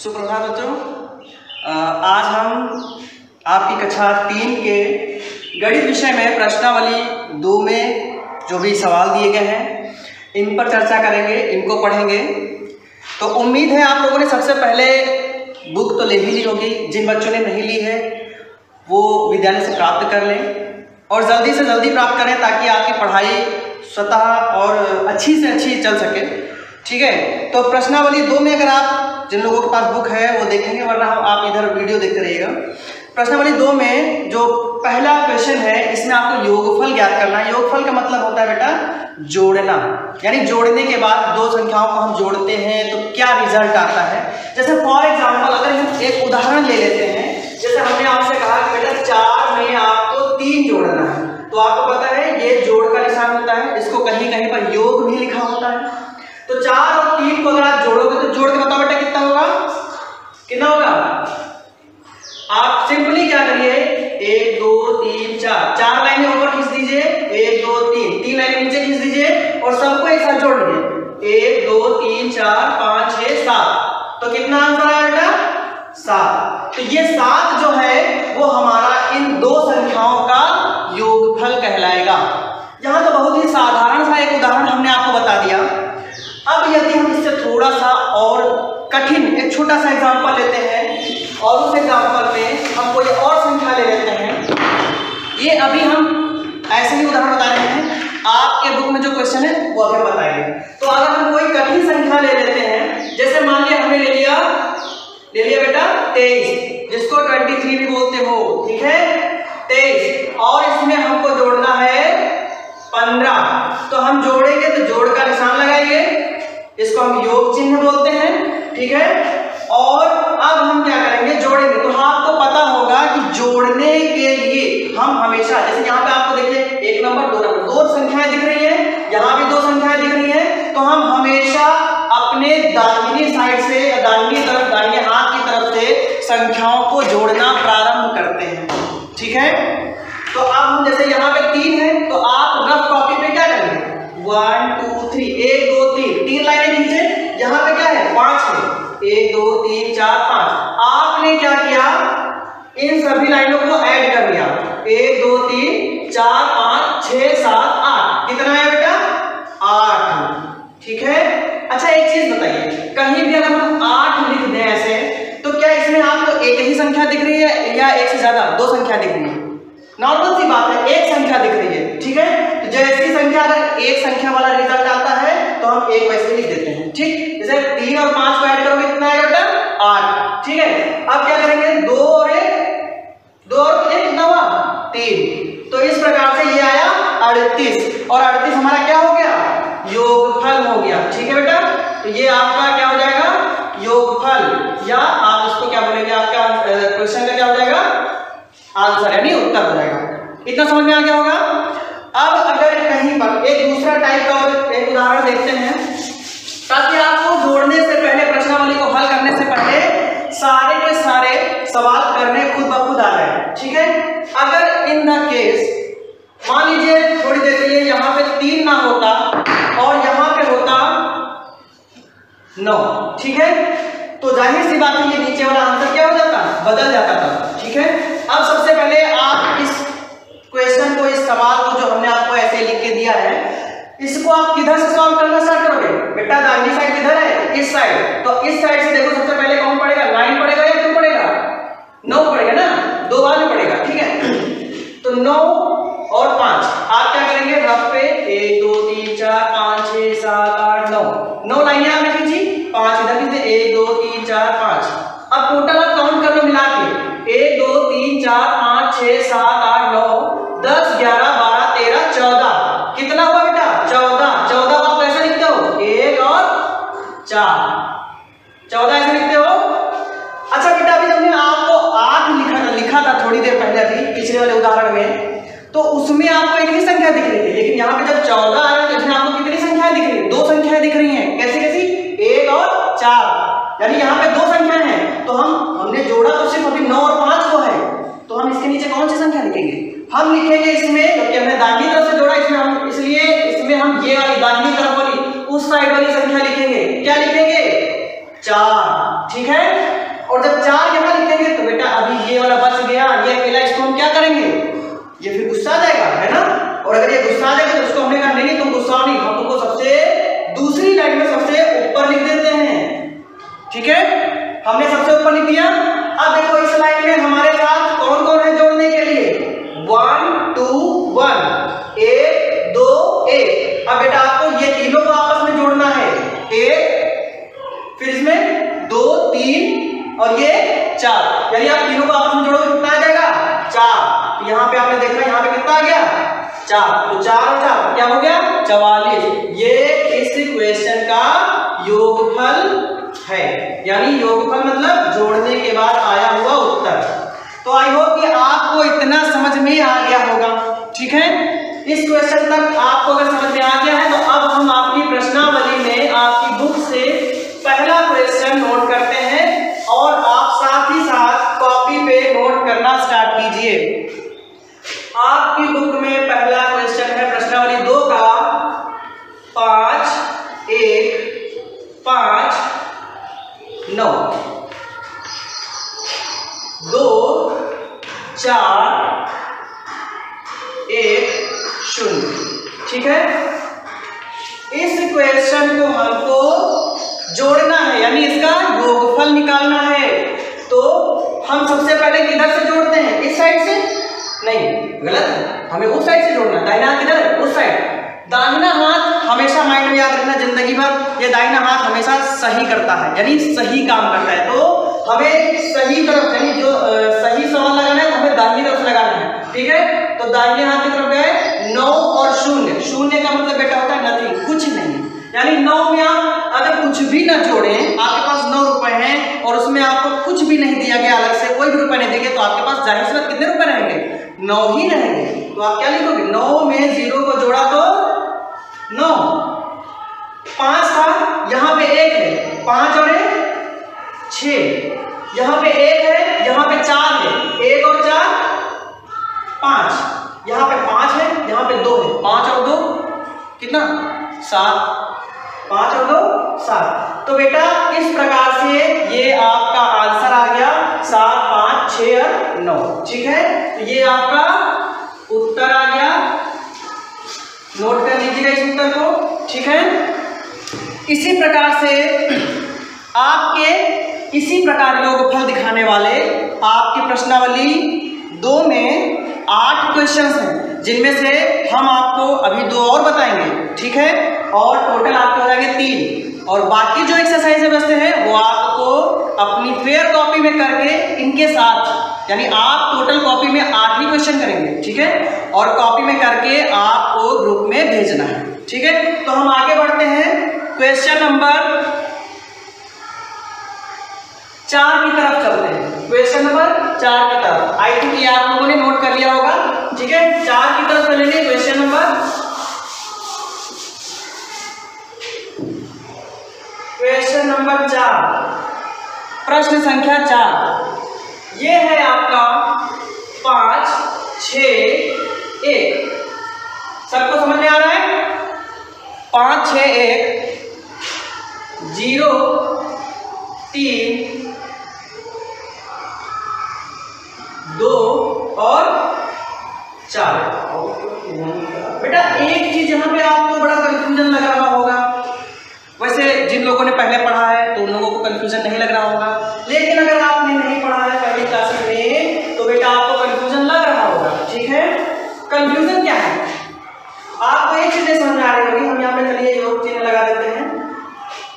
सुप्रभात बच्चों, आज हम आपकी कक्षा 3 के गणित विषय में प्रश्नावली 2 में जो भी सवाल दिए गए हैं इन पर चर्चा करेंगे, इनको पढ़ेंगे। तो उम्मीद है आप लोगों ने सबसे पहले बुक तो ले ही ली होगी। जिन बच्चों ने नहीं ली है वो विद्यालय से प्राप्त कर लें और जल्दी से जल्दी प्राप्त करें ताकि आपकी पढ़ाई स्वतः और अच्छी से अच्छी चल सके। ठीक है, तो प्रश्नावली 2 में अगर आप जिन लोगों के पास बुक है वो देखेंगे, वरना आप इधर वीडियो देखते रहिएगा। प्रश्नावली 2 में जो पहला क्वेश्चन है इसमें आपको योगफल ज्ञात करना है। योगफल का मतलब होता है बेटा जोड़ना, यानी जोड़ने के बाद दो संख्याओं को हम जोड़ते हैं तो क्या रिजल्ट आता है। जैसे फॉर एग्जाम्पल अगर हम एक उदाहरण ले लेते हैं, जैसे हमने आपसे कहा कि बेटा 4 में आपको 3 जोड़ना है, तो आपको पता है ये जोड़ का निशान होता है, इसको कहीं कहीं पर योग भी लिखा होता है। तो 4 और 3 को अगर आप जोड़ोगे तो जोड़ के बताओ बेटा कितना होगा, कितना होगा। आप सिंपली क्या करिए, 1 2 3 4 4 लाइनें ऊपर खींच दीजिए, 1 2 3 3 लाइनें नीचे खींच दीजिए और सबको एक साथ जोड़ दीजिए, 1 2 3 4 5 6 7। तो कितना आंसर आया बेटा, 7। तो ये 7 जो है वो हमारा इन दो संख्याओं का योगफल कहलाएगा। यहां तो बहुत ही साधारण सा एक उदाहरण हमने आपको बता दिया। अब यदि हम इससे थोड़ा सा और कठिन एक छोटा सा एग्जांपल लेते हैं और उस एग्जांपल में हम कोई और संख्या ले लेते हैं। ये अभी हम ऐसे ही उदाहरण बता रहे हैं, आपके बुक में जो क्वेश्चन है वो अभी बताएंगे। तो अगर हम कोई कठिन संख्या ले लेते हैं, जैसे मान लिया हमने ले लिया बेटा 23, जिसको 23 भी बोलते हो, ठीक है 23, और इसमें हमको जोड़ना है 15। तो हम जोड़ेंगे तो जोड़ का निशान लगाएंगे, इसको हम योग चिन्ह बोलते हैं, ठीक है। और अब हम क्या करेंगे, जोड़ेंगे। तो आपको पता होगा कि जोड़ने के लिए हम हमेशा, जैसे यहाँ पे आपको देखिए 1 नंबर 2 नंबर 2 संख्याएं दिख रही हैं, यहाँ भी 2 संख्याएं दिख रही हैं, तो हम हमेशा अपने दाहिनी साइड से या दाहिनी तरफ, दाहिने हाथ की तरफ से संख्याओं को जोड़ना प्रारंभ करते हैं, ठीक है। तो अब हम जैसे यहाँ पे 3 है तो आप रफ कॉपी पे क्या करेंगे, 1 2 3 1 2 3 3 लाइनें खींचे। यहाँ पे क्या है 5 है, 1 2 3 4 5। आपने क्या किया, इन सभी लाइनों को ऐड कर लिया, 1 2 3 4 5 6 7 8। कितना है बेटा, 8, ठीक है। अच्छा एक चीज बताइए, कहीं भी अगर हम 8 लिख दें ऐसे, तो क्या इसमें आपको एक ही संख्या दिख रही है या एक से ज्यादा 2 संख्या दिख रही है। नॉर्मल सी बात है, एक संख्या दिख रही है, ठीक है। तो जैसी संख्या अगर एक संख्या वाला रिजल्ट आता है तो हम एक वैसे लिख देते हैं, ठीक। जैसे 3 और 5 को ऐड करोगे कितना आएगा बेटा, 8, ठीक है। अब क्या करेंगे, 2 और 1 कितना हुआ, 3। तो इस प्रकार से ये आया 38 और 38 हमारा क्या हो गया, योगफल हो गया, ठीक है बेटा। तो ये आपका क्या हो जाएगा, योगफल, या आप इसको क्या बोलेंगे, आपका क्वेश्चन का क्या हो जाएगा, आंसर यानी उत्तर हो जाएगा। इतना समझ में आ गया होगा। अब अगर कहीं पर एक दूसरा टाइप का एक उदाहरण देखते हैं, ताकि आपको जोड़ने से पहले, प्रश्नावली को हल करने से पहले सारे के सारे सवाल करने खुद ब खुद आ जाए, ठीक है। अगर इन द केस मान लीजिए थोड़ी देर के लिए यहाँ पे 3 ना होता और यहाँ पे होता 9, ठीक है, तो जाहिर सी बात है ये नीचे वाला आंसर क्या हो जाता, बदल जाता था, ठीक है। अब सबसे पहले आप इस क्वेश्चन को, इस सवाल को जो हमने आपको ऐसे लिख के दिया है, इसको आप किधर से सॉल्व करना स्टार्ट करोगे बेटा, दाहिनी साइड किधर है, इस साइड। तो इस साइड से देखो, सबसे पहले कौन पड़ेगा, 9 पड़ेगा या 2 पड़ेगा, 9 पड़ेगा ना, 2 बार में पड़ेगा, ठीक है। तो 9 और 5 आप क्या करेंगे, रफ पे 1 2 3 4 5 6 7 8 9 लाइनें आपने खींची, 5 इधर खींचे, 1 2 3 4 5। अब टोटल आप काउंट कर लो मिला के, 1 2 3 4 5 6 7 8 9 10 11 12 13 14। कितना हुआ बेटा, 14। 14 को आप कैसे लिखते हो, 1 और 4, 14 ऐसे लिखते हो। अच्छा बेटा अभी हमने आपको 8 लिखा था थोड़ी देर पहले, अभी पिछले वाले उदाहरण में, तो उसमें आपको एक ही संख्या दिख रही थी, लेकिन यहाँ पे जब 14 आया तो इसमें आपको कितनी संख्याएं दिख रही है, 2 संख्याएं दिख रही हैं। कैसी कैसी, 1 और 4, यानी यहाँ पे 2 संख्याएं हैं। तो हमने जोड़ा तो सिर्फ अभी 9 और 5 को है, तो हम इसके नीचे कौन सी संख्या लिखेंगे, हम लिखेंगे इसमें, क्योंकि हमने दाहिनी तरफ से जोड़ा इसमें हम, इसलिए इसमें हम ये वाली दाहिनी तरफ वाली उस साइड वाली संख्या लिखेंगे। क्या लिखेंगे, 4, ठीक है। करेंगे, ये फिर गुस्सा आ जाएगा, है ना। और अगर ये गुस्सा आ जाएगा तो उसको हमने कहा नहीं तुम गुस्सा नहीं, हम तुमको सबसे दूसरी लाइन में सबसे ऊपर लिख देते हैं, ठीक है। हमने सबसे ऊपर लिख दिया। अब देखो इस लाइन में हमारे साथ कौन कौन है जोड़ने के लिए, 1 2 1, 1 2 1। अब बेटा आपको ये तीनों को आपस में जोड़ना है, 1 फिर इसमें 2 3 और ये 4, यानी आप तीनों को आपस में जोड़ोगे कितना आ जाएगा 4। यहाँ पे आपने देखा यहाँ पे कितना आ गया 4, तो 4 और 4 क्या हो गया 44। ये इस क्वेश्चन का योगफल है, यानी योगफल मतलब जोड़ने के बाद आया हुआ उत्तर। तो आई होप कि आपको इतना समझ में आ गया होगा, ठीक है। इस क्वेश्चन तक आपको अगर समझ में आ गया है तो अब हम आपकी प्रश्नावली में आपकी बुक से पहला क्वेश्चन नोट करते हैं और आप साथ ही साथ कॉपी पे नोट करना स्टार्ट कीजिए। आपकी बुक में पहला क्वेश्चन है प्रश्नावली 2 का 5 1 5 9 2 4 1 0, ठीक है। इस क्वेश्चन को हमको जोड़ना है, यानी इसका योगफल निकालना है। तो हम सबसे पहले किधर से जोड़ते हैं, इस साइड से नहीं, गलत है, हमें उस साइड से जोड़ना है। दाहिना हाथ किधर है, उस साइड। दाहिना हाथ हमेशा माइंड में याद रखना जिंदगी भर, ये दाहिना हाथ हमेशा सही करता है, यानी सही काम करता है। तो हमें सही तरफ, यानी जो सही सवाल लगाना है तो हमें दाहिनी तरफ लगाना है, ठीक है। तो दाहिने हाथ की तरफ गए 9 और 0। 0 का मतलब बेटा होता है नथिंग, कुछ नहीं, यानी 9 में आप अगर कुछ भी ना जोड़ें, आपके पास 9 रुपए हैं और उसमें आपको कुछ भी नहीं दिया गया, अलग से कोई भी रुपए नहीं देंगे, तो आपके पास जाहिर सी बात कितने रुपए रहेंगे, 9 ही रहेंगे। तो आप क्या लिखोगे, 9 में 0 को जोड़ा तो 9। 5 था, यहाँ पे 1 है, 5 और 1 6, यहाँ पे 1 है, यहाँ पे 4 है, 1 और 4 5, यहाँ पे 5 है, यहाँ पे 2 है, 5 और 2 कितना 7, 5 और 2 7। तो बेटा इस प्रकार से ये आपका आंसर आ गया 7 5 6 और 9, ठीक है। तो ये आपका उत्तर आ गया, नोट कर लीजिएगा इस उत्तर को, ठीक है। इसी प्रकार से आपके इसी प्रकार योगफल दिखाने वाले आपकी प्रश्नावली 2 में 8 क्वेश्चंस हैं, जिनमें से हम आपको अभी 2 और बताएंगे, ठीक है। और टोटल आपके हो जाएंगे 3, और बाकी जो एक्सरसाइज बचते हैं वो आपको अपनी फेयर कॉपी में करके इनके साथ, यानी आप टोटल कॉपी में 8 ही क्वेश्चन करेंगे, ठीक है। और कॉपी में करके आपको ग्रुप में भेजना है, ठीक है। तो हम आगे बढ़ते हैं, क्वेश्चन नंबर 4 की तरफ चलते हैं। क्वेश्चन नंबर 4 की तरफ, आई थिंक ये आप लोगों ने नोट कर लिया होगा, ठीक है। 4 की तरफ चलेंगे। क्वेश्चन नंबर 4, प्रश्न संख्या 4, ये है आपका 5 6 1। सबको समझ में आ रहा है, 5 6 1 0 3 2 और 4। बेटा एक चीज यहाँ पे आपको बड़ा कंफ्यूजन लग रहा होगा, वैसे जिन लोगों ने पहले पढ़ा है तो उन लोगों को कंफ्यूजन नहीं लग रहा होगा, लेकिन अगर आपने नहीं पढ़ा है पहली क्लास में तो बेटा आपको कंफ्यूजन लग रहा होगा, ठीक है। कंफ्यूजन क्या है, आपको एक चीज समझ में आ रही होगी। हम यहाँ पे चलिए योग चिन्ह लगा देते हैं,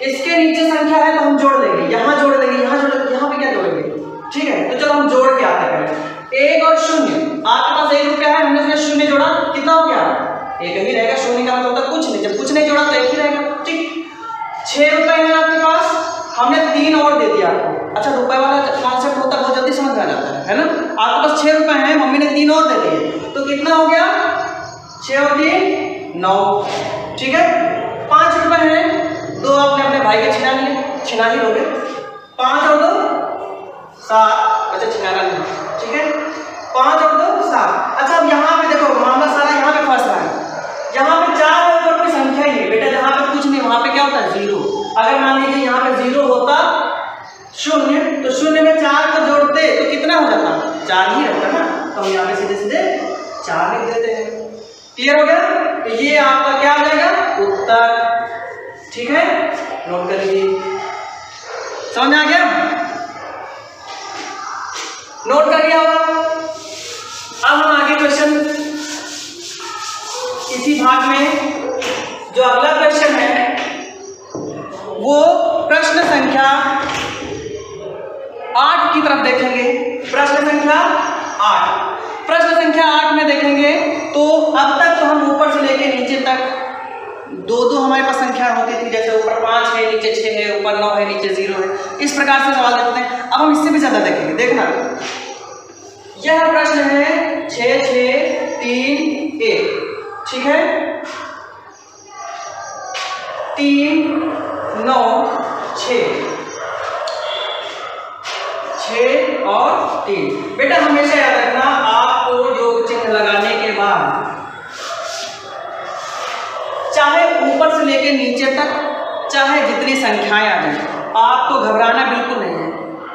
इसके नीचे संख्या है तो हम जोड़ लेंगे, यहाँ जोड़ लेंगे, यहाँ जोड़ लेंगे, यहाँ पे क्या जोड़ेंगे, ठीक है। तो चलो हम जोड़ के आते हैं पहले। 1 और 0, आपके पास 1 रुपया है, हमने उसमें 0 जोड़ा, कितना हो गया 1 ही रहेगा। 0 का मतलब कुछ नहीं, जब कुछ नहीं जोड़ा तो 1 ही रहेगा, ठीक। 6 रुपए है आपके पास, हमने 3 और दे दिया आपको। अच्छा रुपए वाला कॉन्सेप्ट होता है, बहुत जल्दी समझ में आ जाता है ना। आपके पास 6 रुपए हैं, मम्मी ने 3 और दे दिए, तो कितना हो गया 6 और 3 9, ठीक है। 5 रुपए हैं, 2 आपने अपने भाई के छिना लिए, छिना ही लोगे, 5 और 2 7, अच्छा छिनाना नहीं, ठीक है। 5 और 2 7। अच्छा अब यहाँ पे देखो मामला सारा यहाँ पे फंस रहा है, यहाँ पे 4 है, ऊपर कोई संख्या ही नहीं बेटा, जहाँ पे कुछ नहीं वहाँ पे क्या होता है 0। अगर मान लीजिए यहाँ पे 0 होता 0, तो 0 में 4 को जोड़ते तो कितना हो जाता 4 ही रहता ना, तो हम यहाँ पे सीधे सीधे 4 लिख देते हैं। क्लियर हो गया? तो ये आपका क्या आ जाएगा? उत्तर। ठीक है, नोट कर लीजिए। समझ में आ गया? नोट कर लिया होगा। अब हम आगे क्वेश्चन इसी भाग में जो अगला क्वेश्चन है वो प्रश्न संख्या 8 की तरफ देखेंगे। प्रश्न संख्या 8, प्रश्न संख्या 8 में देखेंगे तो अब तक तो हम ऊपर से लेके नीचे तक दो हमारे पास संख्या होती थी, जैसे ऊपर 5 है, नीचे 6 है, ऊपर 9 है, नीचे 0 है। इस प्रकार से सवाल देखते हैं। अब हम इससे भी ज्यादा देखेंगे। देखना, यह प्रश्न है 6 6 3 1। ठीक है, 3 9 6 और 3। बेटा हमेशा याद रखना, आपको योग चिन्ह लगाने के बाद चाहे ऊपर से लेके नीचे तक चाहे जितनी संख्याएं आ जाए, आपको घबराना बिल्कुल नहीं है,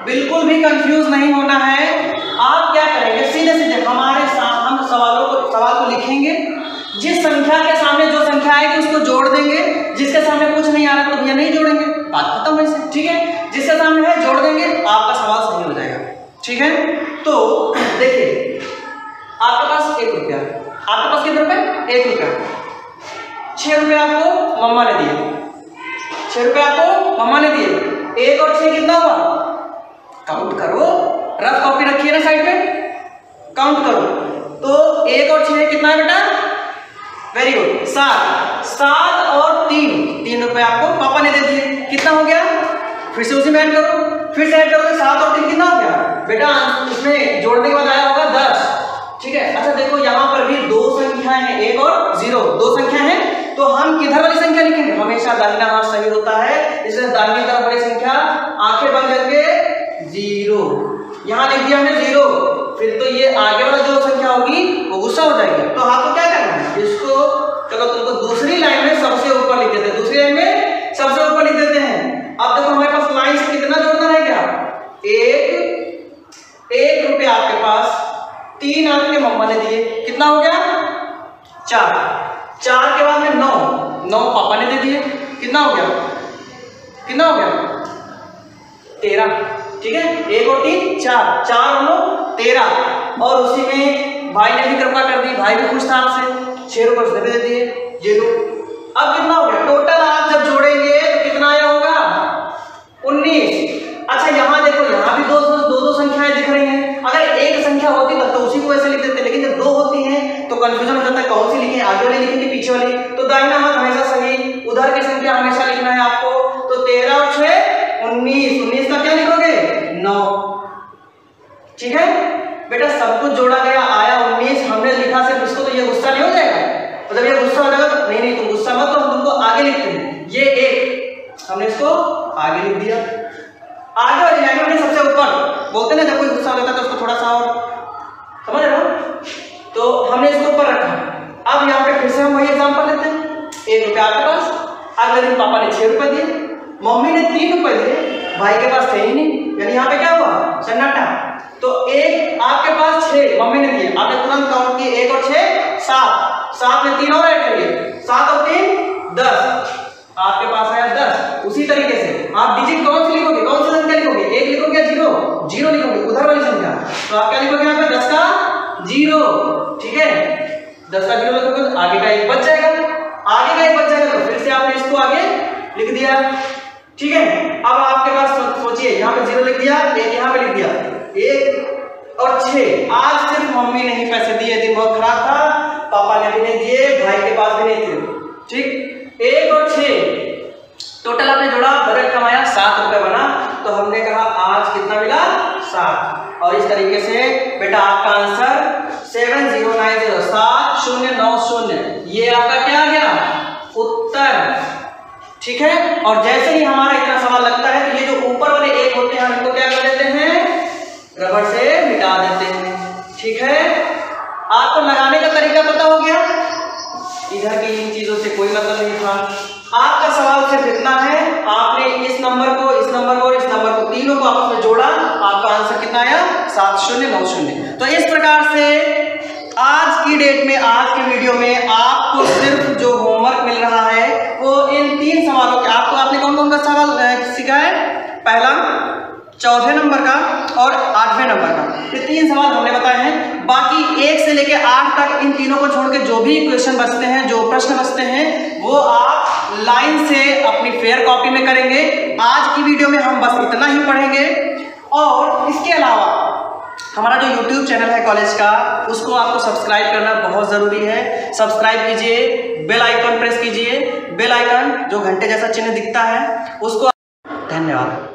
बिल्कुल भी कंफ्यूज नहीं होना है। आप क्या करेंगे, सीधे सीधे हम सवाल को लिखेंगे। जिस संख्या के सामने जो संख्या आएगी उसको जोड़ देंगे। जिसके सामने कुछ नहीं आ रहा तो भैया नहीं जोड़ेंगे, बात खत्म वैसे। ठीक है, जिसके सामने है जोड़ देंगे, आपका सवाल सही हो जाएगा। ठीक है, तो देखिए आपके पास 1 रुपया, आपके पास कितने रुपए? 1 रुपया। 6 रुपये आपको मम्मा ने दिए, 6 रुपये आपको मम्मा ने दिए। 1 और 6 कितना हुआ? काउंट करो, रफ कॉपी रखिए ना साइड पे, काउंट करो। तो 1 और 6 कितना है बेटा? वेरी गुड, 7 और 3 रुपए आपको पापा ने दे दिए। कितना हो गया? फिर से उसी में ऐड करो, फिर से ऐड करोगे। 7 और 3 कितना हो गया बेटा? उसमें जोड़ने के बाद आया होगा 10। ठीक है, अच्छा देखो यहाँ पर भी 2 संख्याएं हैं, 1 और 0, 2 संख्या है। तो हम किधर वाली संख्या लिखेंगे? हमेशा दाहिना हाथ सही होता है, इसलिए दाहिनी तरफ वाली संख्या आंखें बंद करके 0, यहाँ लिख दिया हमने 0। फिर तो ये आगे वाला जो संख्या होगी वो गुस्सा हो जाएगी। तो आपको क्या करना है, इसको चलो तुमको दूसरी लाइन में सबसे ऊपर लिख देते हैं, दूसरी लाइन में सबसे ऊपर लिख देते हैं। अब देखो हमारे पास लाइन से कितना जोड़ना रह गया? 1 रुपया आपके पास, 3 आपके मम्मा ने दिए, कितना हो गया? 4 के बाद में 9 पापा ने दे दिए, कितना हो गया? कितना हो गया? 13। ठीक है, 1 और 3 4 और 9 13। और उसी में भाई ने भी कृपा कर दी, भाई भी खुश था आपसे, 6 रुपये उसने भी दे दिए, ये लो। अब कितना हो गया टोटल? आप जब जोड़ेंगे तो कितना आया होगा? 19। अच्छा यहाँ देखो, यहाँ भी दो संख्याएं दिख रही हैं। अगर एक संख्या होती तो उसी को ऐसे लिख देते, लेकिन जब 2 होती हैं तो कंफ्यूजन हो जाता है कौन सी लिखें, आगे वाली लिखें कि पीछे वाली। तो दाहिना हाथ हमेशा सही, उधर की संख्या हमेशा लिखना है आपको। तो 13 और 6 19 का क्या लिखोगे? 9। ठीक है बेटा, सब कुछ जोड़ा गया, आया 19, हमने लिखा सिर्फ इसको, तो ये गुस्सा नहीं हो जाएगा? तो जब ये गुस्सा हो जाएगा तो नहीं तुम गुस्सा मत, तो हम तुमको आगे लिखते हैं। ये 1 हमने इसको आगे लिख दिया, आगे वाली लाइन में सबसे ऊपर बोलते ना, जब कोई गुस्सा हो जाता है तो उसको थोड़ा सा और, समझ रहे हो? तो हमने इसको ऊपर रखा। अब यहाँ पे फिर से हम वही एग्जांपल लेते हैं। 1 रुपया आपके पास, अगले दिन पापा ने 6 रुपए दिए, मम्मी ने 3 रुपए दिए, भाई के पास थे ही नहीं, यानी यहाँ पे क्या हुआ? सन्नाटा। तो 1 आपके पास 6 मम्मी ने दिए, आपने तुरंत काउंट किए, 1 और 6 7 में 3 और ऐड करिए, 7 और 3 10, आपके पास आया 10। उसी तरीके से आप डिजिट कौन सी लिखोगे, कौन सी संख्या लिखोगे? 1 लिखोगे या 0 लिखोगे, उधर वाली संख्या। तो आप क्या लिखोगे यहाँ पे? 10 का 0। ठीक है, 10 का 0 लिखोगे तो आगे का 1 बच जाएगा, आगे का 1 बच जाएगा तो फिर से आपने इसको आगे लिख दिया। ठीक है, अब आपके पास सोचिए, यहाँ पे 0 लिख दिया, 1 यहाँ पे लिख दिया, 1 और 6। आज सिर्फ मम्मी ने ही पैसे दिए, दिन बहुत खराब था, पापा ने भी नहीं दिए, भाई के पास भी नहीं थे। ठीक, 1 और 6 टोटल आपने जोड़ा, बजट कमाया, 7 रुपए बना। तो हमने कहा आज कितना मिला? 7। और इस तरीके से बेटा आपका आंसर 7090 7090, ये आपका क्या आ गया? उत्तर। ठीक है, और जैसे ही हमारा इतना सवाल लगता है तो ये जो ऊपर वाले 1 होते हैं हमको क्या कर देते हैं? रबड़ से मिटा देते हैं। ठीक है, आपको लगाने का तरीका पता हो गया, इधर की इन चीजों से कोई मतलब नहीं था। आपका सवाल सिर्फ इतना है, आपने इस नंबर को, इस नंबर को और इस नंबर को, तीनों को आपस में जोड़ा, आपका आंसर कितना आया? 87090। तो इस प्रकार से आज की डेट में, आज के वीडियो में आपको सिर्फ जो होमवर्क मिल रहा है वो इन 3 सवालों के, आपने कौन कौन का सवाल सीखा है? पहला, चौथे नंबर का और 8वें नंबर का, ये 3 सवाल हमने बताए हैं। बाकी 1 से लेकर 8 तक इन तीनों को छोड़ के जो भी क्वेश्चन बचते हैं, जो प्रश्न बचते हैं, वो आप लाइन से अपनी फेयर कॉपी में करेंगे। आज की वीडियो में हम बस इतना ही पढ़ेंगे। और इसके अलावा हमारा जो YouTube चैनल है कॉलेज का, उसको आपको सब्सक्राइब करना बहुत ज़रूरी है। सब्सक्राइब कीजिए, बेल आइकन प्रेस कीजिए, बेल आइकन जो घंटे जैसा चिन्ह दिखता है उसको। धन्यवाद।